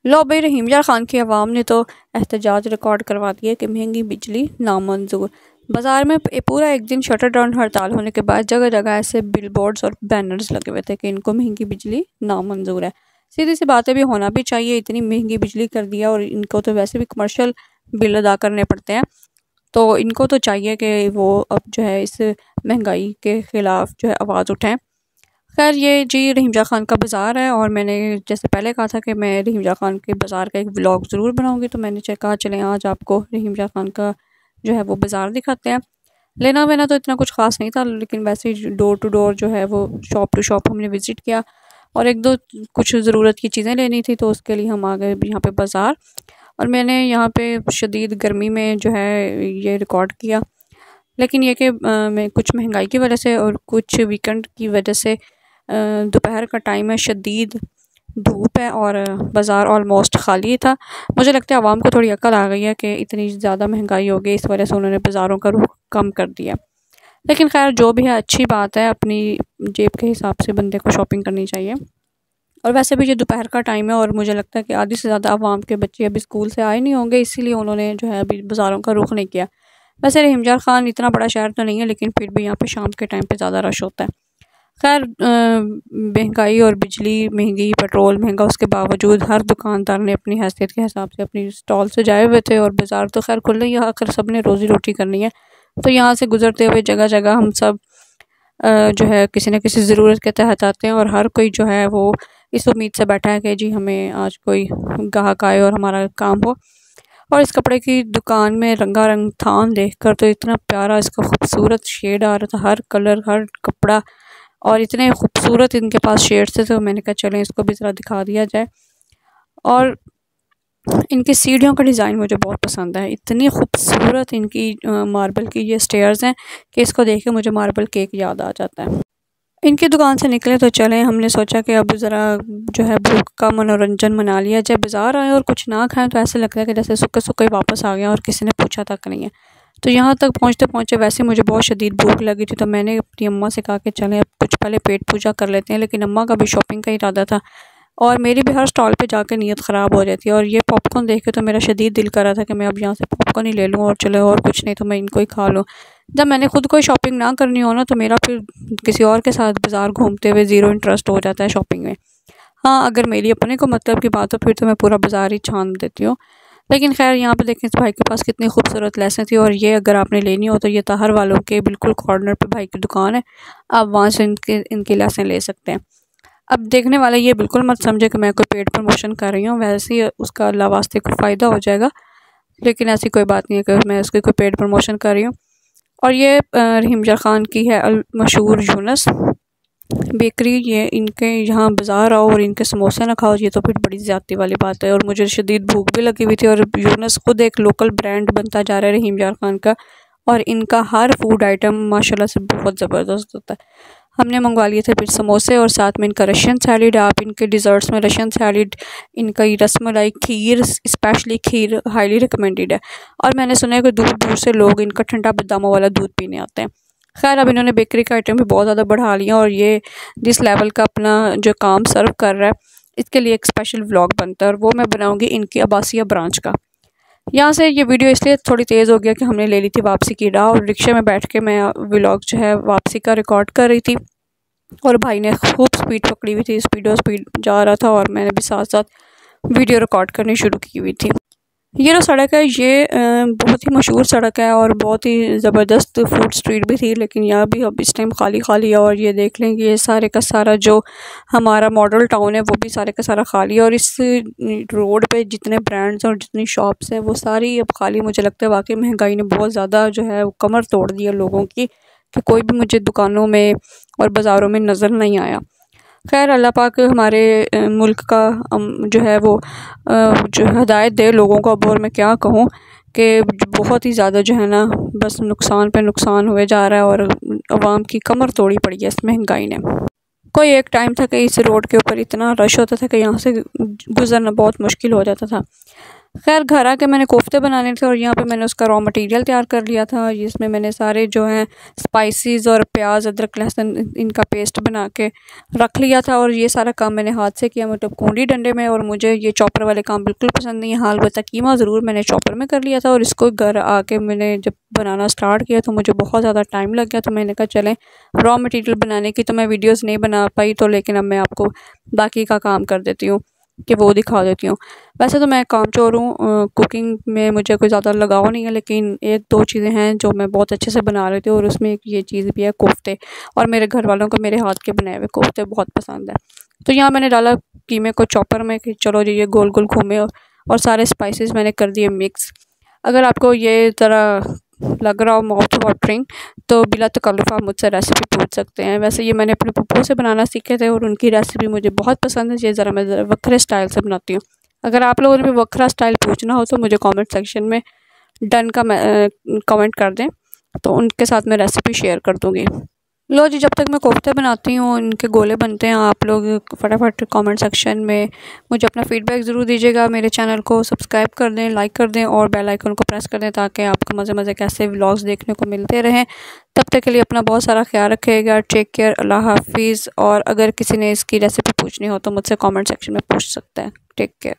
लो भाई, रहीम यार खान की आवाम ने तो एहतजाज रिकॉर्ड करवा दिया कि महंगी बिजली नामंजूर। बाजार में पूरा एक दिन शटर डाउन हड़ताल होने के बाद जगह जगह ऐसे बिलबोर्ड्स और बैनर्स लगे हुए थे कि इनको महंगी बिजली नामंजूर है। सीधी सी बातें भी होना भी चाहिए, इतनी महंगी बिजली कर दिया और इनको तो वैसे भी कमर्शियल बिल अदा करने पड़ते हैं, तो इनको तो चाहिए कि वो अब जो है इस महंगाई के ख़िलाफ़ जो है आवाज़ उठाएं। खैर, ये जी रहीम खान का बाज़ार है और मैंने जैसे पहले कहा था कि मैं रहीम खान के बाज़ार का एक व्लॉग ज़रूर बनाऊंगी, तो मैंने कहा चलें आज आपको रहीम खान का जो है वो बाज़ार दिखाते हैं। लेना वेना तो इतना कुछ ख़ास नहीं था, लेकिन वैसे ही डोर टू डोर जो है वो शॉप टू शॉप हमने विज़िट किया और एक दो कुछ ज़रूरत की चीज़ें लेनी थी, तो उसके लिए हम आ गए यहाँ पे बाज़ार। और मैंने यहाँ पे शदीद गर्मी में जो है ये रिकॉर्ड किया, लेकिन ये कि मैं कुछ महंगाई की वजह से और कुछ वीकेंड की वजह से दोपहर का टाइम है, शदीद धूप है और बाज़ार ऑलमोस्ट ख़ाली था। मुझे लगता है आवाम को थोड़ी अक्ल आ गई है कि इतनी ज़्यादा महंगाई हो गई, इस वजह से उन्होंने बाज़ारों का रुख कम कर दिया। लेकिन खैर जो भी है अच्छी बात है, अपनी जेब के हिसाब से बंदे को शॉपिंग करनी चाहिए। और वैसे भी ये दोपहर का टाइम है और मुझे लगता है कि आधी से ज़्यादा आवाम के बच्चे अभी स्कूल से आए नहीं होंगे, इसीलिए उन्होंने जो है अभी बाज़ारों का रुख नहीं किया। वैसे रहीम खान इतना बड़ा शहर तो नहीं है, लेकिन फिर भी यहाँ पे शाम के टाइम पे ज़्यादा रश होता है। खैर, महंगाई और बिजली महंगी, पेट्रोल महंगा, उसके बावजूद हर दुकानदार ने अपनी हैसियत के हिसाब से अपनी स्टॉल सजाए हुए थे और बाज़ार तो खैर खुले ही, आकर सब ने रोज़ी रोटी करनी है। तो यहाँ से गुजरते हुए जगह जगह हम सब जो है किसी न किसी ज़रूरत के तहत आते हैं और हर कोई जो है वो इस उम्मीद से बैठा है कि जी हमें आज कोई ग्राहक आए और हमारा काम हो। और इस कपड़े की दुकान में रंगारंग थान देखकर तो इतना प्यारा इसका खूबसूरत शेड आ रहा था, हर कलर हर कपड़ा, और इतने खूबसूरत इनके पास शेड्स थे, तो मैंने कहा चलें इसको भी ज़रा दिखा दिया जाए। और इनकी सीढ़ियों का डिज़ाइन मुझे बहुत पसंद है, इतनी खूबसूरत इनकी मार्बल की ये स्टेयर्स हैं कि इसको देख के मुझे मार्बल केक याद आ जाता है। इनकी दुकान से निकले तो चलें, हमने सोचा कि अब ज़रा जो है भूख का मनोरंजन मना लिया जाए। बाज़ार आए और कुछ ना खाएं तो ऐसे लगता है कि जैसे सूखे सूखे वापस आ गए और किसी ने पूछा तक नहीं है। तो यहाँ तक पहुँचते पहुँचे वैसे मुझे बहुत शदीद भूख लगी थी, तो मैंने अपनी अम्मा से कहा कि चलें अब कुछ पहले पेट पूजा कर लेते हैं, लेकिन अम्मा का भी शॉपिंग का इरादा था और मेरी भी हर स्टॉल पे जाकर नीयत ख़राब हो जाती है। और ये पॉपकॉर्न देख के तो मेरा शदीद दिल कर रहा था कि मैं अब यहाँ से पॉपकॉर्न ही ले लूँ और चलो और कुछ नहीं तो मैं इनको ही खा लूँ। जब मैंने खुद कोई शॉपिंग ना करनी हो ना, तो मेरा फिर किसी और के साथ बाज़ार घूमते हुए ज़ीरो इंटरेस्ट हो जाता है शॉपिंग में। हाँ, अगर मेरी अपने को मतलब की बात हो फिर तो मैं पूरा बाज़ार ही छान देती हूँ। लेकिन खैर यहाँ पे देखें इस भाई के पास कितनी खूबसूरत लेसें थी, और ये अगर आपने लेनी हो तो ये ताहर वालों के बिल्कुल कॉर्नर पे भाई की दुकान है, आप वहाँ से इनकी लेसें ले सकते हैं। अब देखने वाले ये बिल्कुल मत समझे कि मैं कोई पेड प्रमोशन कर रही हूँ, वैसे ही उसका अल्लाह वास्ते कोई फ़ायदा हो जाएगा, लेकिन ऐसी कोई बात नहीं है कि मैं उसकी कोई पेड प्रमोशन कर रही हूँ। और ये रहीम खान की है मशहूर यूनस बेकरी। ये इनके यहाँ बाज़ार आओ और इनके समोसे ना खाओ, ये तो फिर बड़ी ज़्यादती वाली बात है। और मुझे शदीद भूख भी लगी हुई थी और यूनस खुद एक लोकल ब्रांड बनता जा रहा है रहीम खान का, और इनका हर फूड आइटम माशाल्लाह से बहुत ज़बरदस्त होता है। हमने मंगवा लिए थे फिर समोसे और साथ में इनका रशियन सैलिड। आप इनके डिज़र्ट्स में रशियन सैलिड, इनका ये रसमलाई खीर, स्पेशली खीर हाईली रिकमेंडेड है। और मैंने सुना है कि दूर दूर से लोग इनका ठंडा बादामों वाला दूध पीने आते हैं। खैर, अब इन्होंने बेकरी का आइटम भी बहुत ज़्यादा बढ़ा लिया और ये जिस लेवल का अपना जो काम सर्व कर रहा है, इसके लिए एक स्पेशल व्लॉग बनता है और वो मैं बनाऊँगी इनकी अब्बासिया ब्रांच का। यहाँ से ये वीडियो इसलिए थोड़ी तेज़ हो गया कि हमने ले ली थी वापसी की राह और रिक्शे में बैठ के मैं व्लॉग जो है वापसी का रिकॉर्ड कर रही थी, और भाई ने खूब स्पीड पकड़ी हुई थी, स्पीड जा रहा था और मैंने भी साथ साथ वीडियो रिकॉर्ड करनी शुरू की हुई थी। ये जो सड़क है ये बहुत ही मशहूर सड़क है और बहुत ही ज़बरदस्त फूड स्ट्रीट भी थी, लेकिन यहाँ भी अब इस टाइम खाली खाली है। और ये देख लें कि ये सारे का सारा जो हमारा मॉडल टाउन है वो भी सारे का सारा खाली है, और इस रोड पे जितने ब्रांड्स और जितनी शॉप्स हैं वो सारी अब खाली। मुझे लगता है वाकई महंगाई ने बहुत ज़्यादा जो है कमर तोड़ दी है लोगों की, कि कोई भी मुझे दुकानों में और बाज़ारों में नज़र नहीं आया। खैर, अल्लाह पाक हमारे मुल्क का जो है वो जो हिदायत दे लोगों को। अब और मैं क्या कहूँ कि बहुत ही ज़्यादा जो है ना बस नुकसान पे नुकसान हुए जा रहा है और आवाम की कमर तोड़ी पड़ी है इस महंगाई ने। कोई एक टाइम था कि इस रोड के ऊपर इतना रश होता था कि यहाँ से गुज़रना बहुत मुश्किल हो जाता था। खैर घर आके मैंने कोफ्ते बनाने थे और यहाँ पे मैंने उसका रॉ मटेरियल तैयार कर लिया था, जिसमें मैंने सारे जो हैं स्पाइसेस और प्याज अदरक लहसुन इनका पेस्ट बना के रख लिया था। और ये सारा काम मैंने हाथ से किया, मतलब कूंडी डंडे में। और मुझे ये चॉपर वाले काम बिल्कुल पसंद नहीं है। हाल अलबत्ता कीमा ज़रूर मैंने चॉपर में कर लिया था। और इसको घर आके मैंने जब बनाना स्टार्ट किया तो मुझे बहुत ज़्यादा टाइम लग गया। तो मैंने कहा चलें, रॉ मटेरियल बनाने की तो मैं वीडियोस नहीं बना पाई, तो लेकिन अब मैं आपको बाकी का काम कर देती हूँ कि वो दिखा देती हूँ। वैसे तो मैं कामचोर हूँ, कुकिंग में मुझे कोई ज़्यादा लगाव नहीं है, लेकिन एक दो चीज़ें हैं जो मैं बहुत अच्छे से बना लेती हूँ। और उसमें एक ये चीज़ भी है कोफ्ते, और मेरे घर वालों को मेरे हाथ के बनाए हुए कोफ्ते बहुत पसंद है। तो यहाँ मैंने डाला कीमे को चॉपर में कि चलो जी ये गोल गोल घूमे, और सारे स्पाइसेस मैंने कर दिए मिक्स। अगर आपको ये तरह लग रहा हो माउथ वाटरिंग, तो बिला तकल्लुफ़ आप मुझसे रेसिपी पूछ सकते हैं। वैसे ये मैंने अपने पप्पू से बनाना सीखे थे और उनकी रेसिपी मुझे बहुत पसंद है। ये ज़रा मैं वक्रे स्टाइल से बनाती हूँ। अगर आप लोगों ने भी वक्रा स्टाइल पूछना हो तो मुझे कमेंट सेक्शन में डन का कमेंट कर दें, तो उनके साथ मैं रेसिपी शेयर कर दूँगी। लो जी, जब तक मैं कोफ्ते बनाती हूँ इनके गोले बनते हैं, आप लोग फटाफट कमेंट सेक्शन में मुझे अपना फीडबैक ज़रूर दीजिएगा। मेरे चैनल को सब्सक्राइब कर दें, लाइक कर दें और बेल आइकन को प्रेस कर दें, ताकि आपको मज़े मज़े कैसे व्लॉग्स देखने को मिलते रहें। तब तक के लिए अपना बहुत सारा ख्याल रखिएगा। टेक केयर, अल्लाह हाफिज़। और अगर किसी ने इसकी रेसिपी पूछनी हो तो मुझसे कॉमेंट सेक्शन में पूछ सकता है। Take care.